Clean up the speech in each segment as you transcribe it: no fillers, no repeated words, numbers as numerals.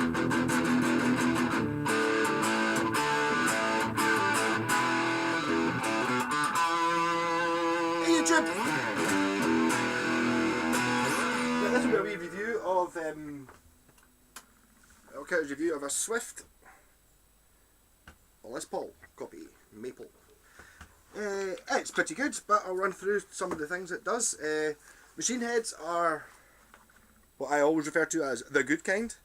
Hey YouTube! Yeah, this will be a wee review of review of a Swift Les Paul copy Maple. It's pretty good, but I'll run through some of the things it does. Machine heads are what I always refer to as the good kind,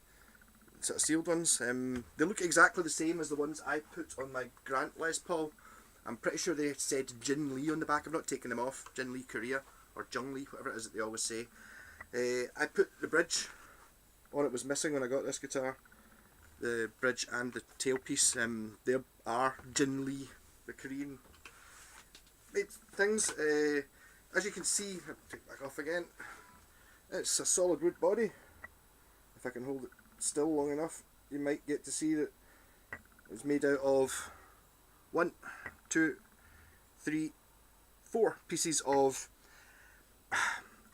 sort of sealed ones. They look exactly the same as the ones I put on my Grant Les Paul. I'm pretty sure they said Jin Lee on the back. I've not taken them off. Jin Lee Korea, or Jung Lee, whatever it is that they always say. I put the bridge on. It was missing when I got this guitar. The bridge and the tailpiece. They are Jin Lee, the Korean made things. As you can see, I'll take it back off again. It's a solid wood body. If I can hold it still long enough, you might get to see that it's made out of 1, 2, 3, 4 pieces of,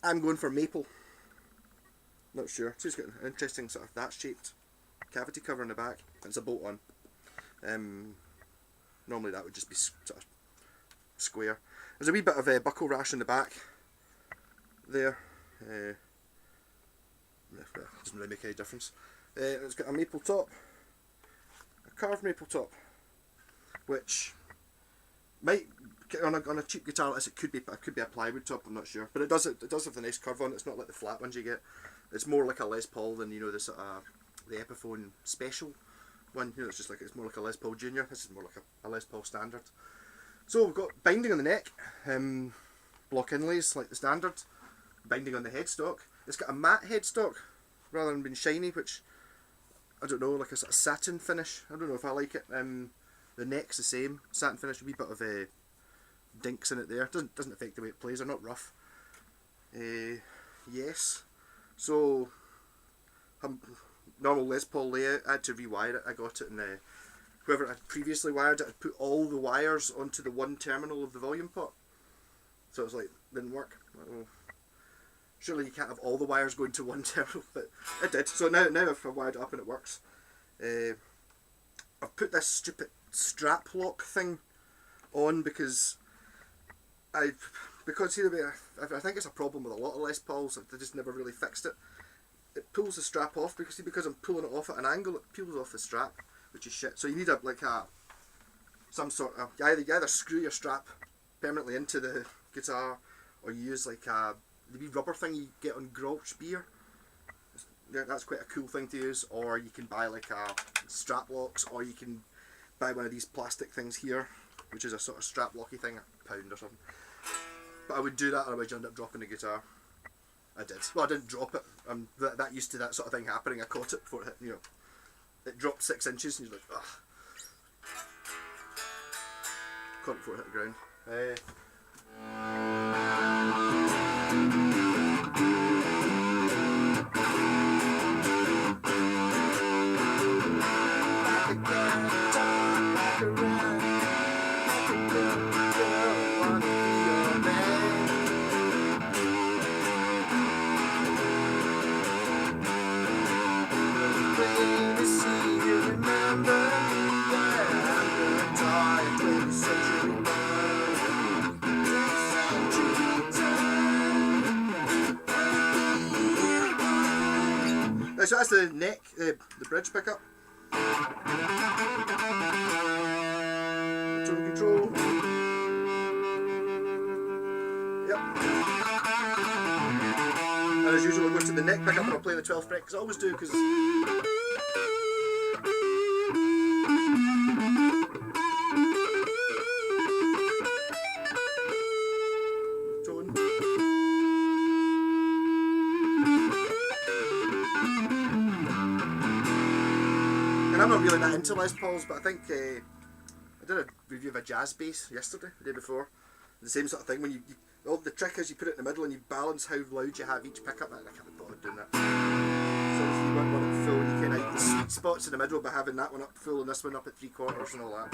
I'm going for maple. Not sure. It's just got an interesting sort of that shaped cavity cover in the back. It's a bolt on. Normally that would just be sort of square. There's a wee bit of a buckle rash in the back there. Doesn't really make any difference. It's got a maple top, a carved maple top, which might on a cheap guitar like this, it could be a plywood top. I'm not sure, but it does have the nice curve on it. It's not like the flat ones you get. It's more like a Les Paul than, you know, the sort of the Epiphone special one. You know, it's just like, it's more like a Les Paul Junior. This is more like a Les Paul standard. So we've got binding on the neck, block inlays like the standard, binding on the headstock. It's got a matte headstock rather than being shiny, which I don't know, like a sort of satin finish. I don't know if I like it. The neck's the same, satin finish, a wee bit of dinks in it there. Doesn't affect the way it plays. They're not rough. Yes. So normal Les Paul layout. I had to rewire it. I got it in whoever had previously wired it had put all the wires onto the one terminal of the volume pot. So it was like, didn't work. Well, surely you can't have all the wires going to one terminal, but it did. So now I've wired it up and it works. I've put this stupid strap lock thing on because I think it's a problem with a lot of Les Pauls. They just never really fixed it. It pulls the strap off because I'm pulling it off at an angle. It peels off the strap, which is shit. So you need some sort of, you either screw your strap permanently into the guitar, or you use like the wee rubber thing you get on Grolsch beer. That's quite a cool thing to use. Or you can buy like strap locks, or you can buy one of these plastic things here, which is a sort of strap locky thing, £1 or something. But I would do that, otherwise you end up dropping the guitar. I did. Well, I didn't drop it. I'm that used to that sort of thing happening. I caught it before it hit, you know. It dropped 6 inches and you're like, ugh. Caught it before it hit the ground. So that's the neck, the bridge pickup. Tone control. Yep. And as usual, I'll go to the neck pickup and I'll play the 12th fret, because I always do, because and I'm not really that into Les Pauls, but I think I did a review of a jazz bass yesterday, the day before. The same sort of thing. When all the trick is you put it in the middle and you balance how loud you have each pickup. I can't be bothered doing that. So if you want one at full, you kind of hit the sweet spots in the middle by having that one up full and this one up at 3/4 and all that.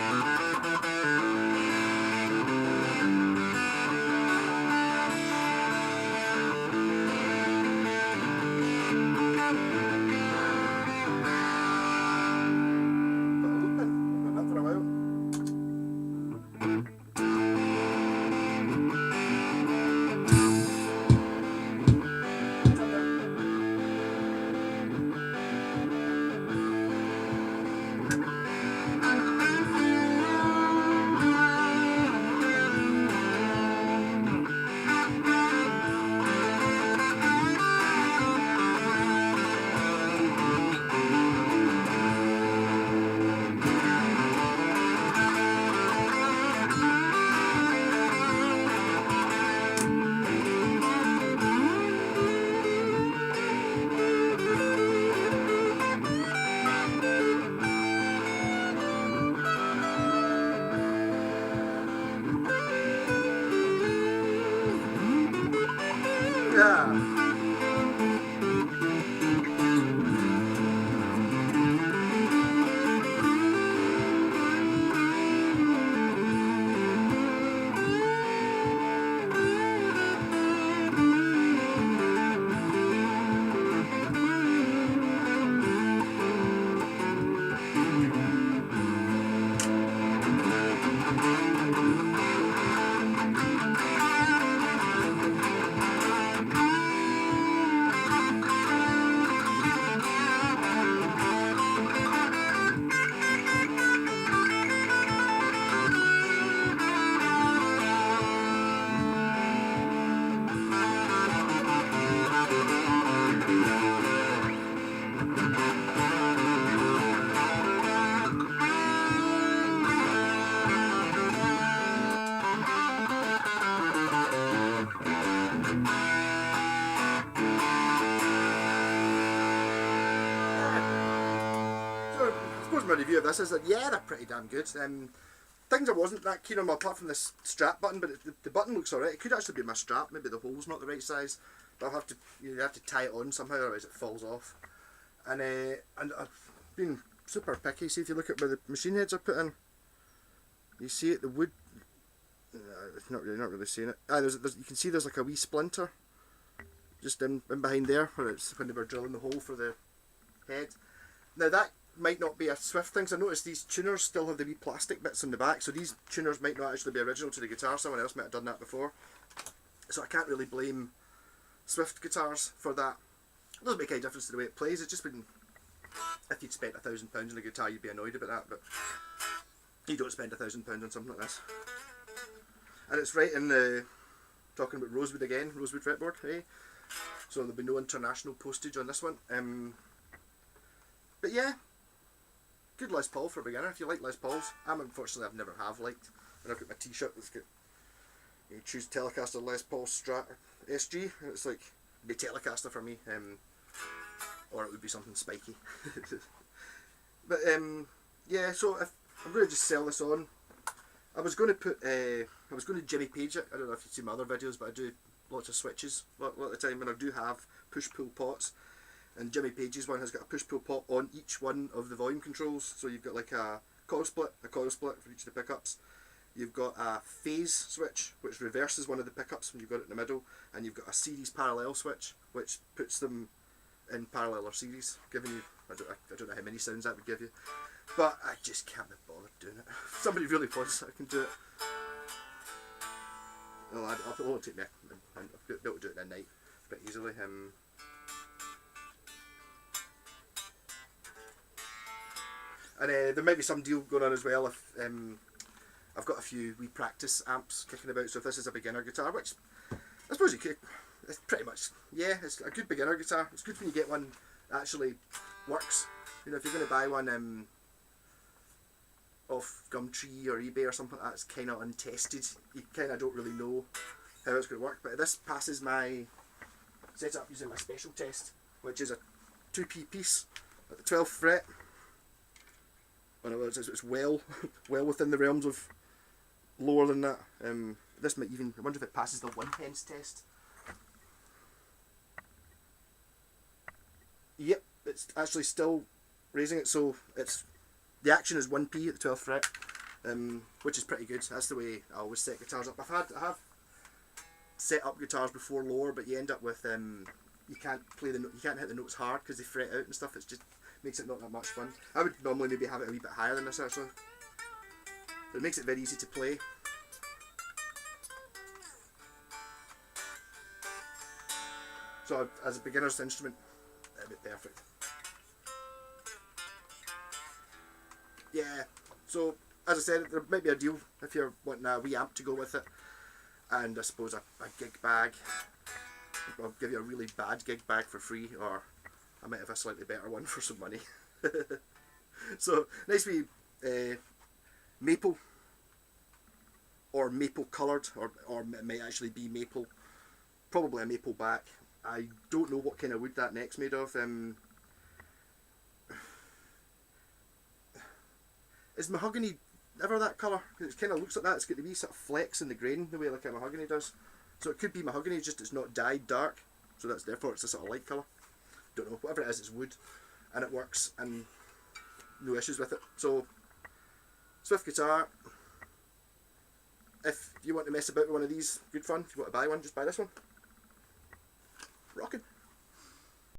suppose my review of this is that, yeah, they're pretty damn good. Things I wasn't that keen on, apart from this strap button, but the button looks alright. It could actually be my strap, maybe the hole's not the right size. But I'll have to, you have to tie it on somehow, otherwise it falls off. And I've been super picky. See, if you look at where the machine heads are put in, you see it, the wood, it's not really seeing it. There's, you can see there's like a wee splinter just in behind there, where it's when they were drilling the hole for the head. Now that might not be a Swift thing, 'cause I noticed these tuners still have the wee plastic bits on the back, so these tuners might not actually be original to the guitar. Someone else might have done that before, so I can't really blame Swift guitars for that. It doesn't make any difference to the way it plays. It's just been, if you'd spent £1,000 on a guitar, you'd be annoyed about that, but you don't spend £1,000 on something like this. And it's right in the, talking about rosewood again, rosewood fretboard, hey? So there'll be no international postage on this one. But yeah, good Les Paul for a beginner. If you like Les Pauls, unfortunately I've never have liked. And I've got my t-shirt that's got, you choose Telecaster Les Paul Strat SG, and it's like, it'd be Telecaster for me, or it would be something spiky. But yeah, so if I'm going to just sell this on. I was going to put, I was going to Jimmy Page it. I don't know if you've seen my other videos, but I do lots of switches a lot of the time, and I do have push-pull pots. And Jimmy Page's one has got a push-pull pot on each one of the volume controls. So you've got like a coil split for each of the pickups. You've got a phase switch, which reverses one of the pickups when you've got it in the middle. And you've got a series parallel switch, which puts them in parallel or series, giving you, I don't know how many sounds that would give you. But I just can't be bothered doing it. If somebody really wants it, I can do it. Well, it won't take me I'll be able to do it in a night pretty easily. And there might be some deal going on as well if I've got a few wee practice amps kicking about, so if this is a beginner guitar, which I suppose you could, it's pretty much, yeah, it's a good beginner guitar. It's good when you get one that actually works. You know, if you're going to buy one off Gumtree or eBay or something like that, it's kind of untested. You kind of don't really know how it's going to work, but this passes my setup using my special test, which is a 2p piece at the 12th fret. In other words, it's well within the realms of lower than that. This might even, I wonder if it passes the 1/10 test. Yep, it's actually still raising it, so it's, the action is 1p at the 12th fret, which is pretty good. That's the way I always set guitars up. I have set up guitars before lower, but you end up with you can't hit the notes hard because they fret out and stuff. It's just makes it not that much fun. I would normally maybe have it a wee bit higher than this actually. But it makes it very easy to play. So as a beginner's instrument, it'd be perfect. Yeah, so as I said, there might be a deal if you're wanting a wee amp to go with it, and I suppose a gig bag. I'll give you a really bad gig bag for free, or I might have a slightly better one for some money. So nice wee maple, or maple coloured, or it might actually be maple, probably a maple back. I don't know what kind of wood that neck's made of. Is mahogany ever that colour? It kind of looks like that. It's got the wee sort of flecks in the grain, the way like a mahogany does. So it could be mahogany, just it's not dyed dark. So that's therefore it's a sort of light colour. Don't know. Whatever it is, it's wood, and it works, and no issues with it. So Swift guitar. If you want to mess about with one of these, good fun. If you want to buy one, just buy this one. Rockin'.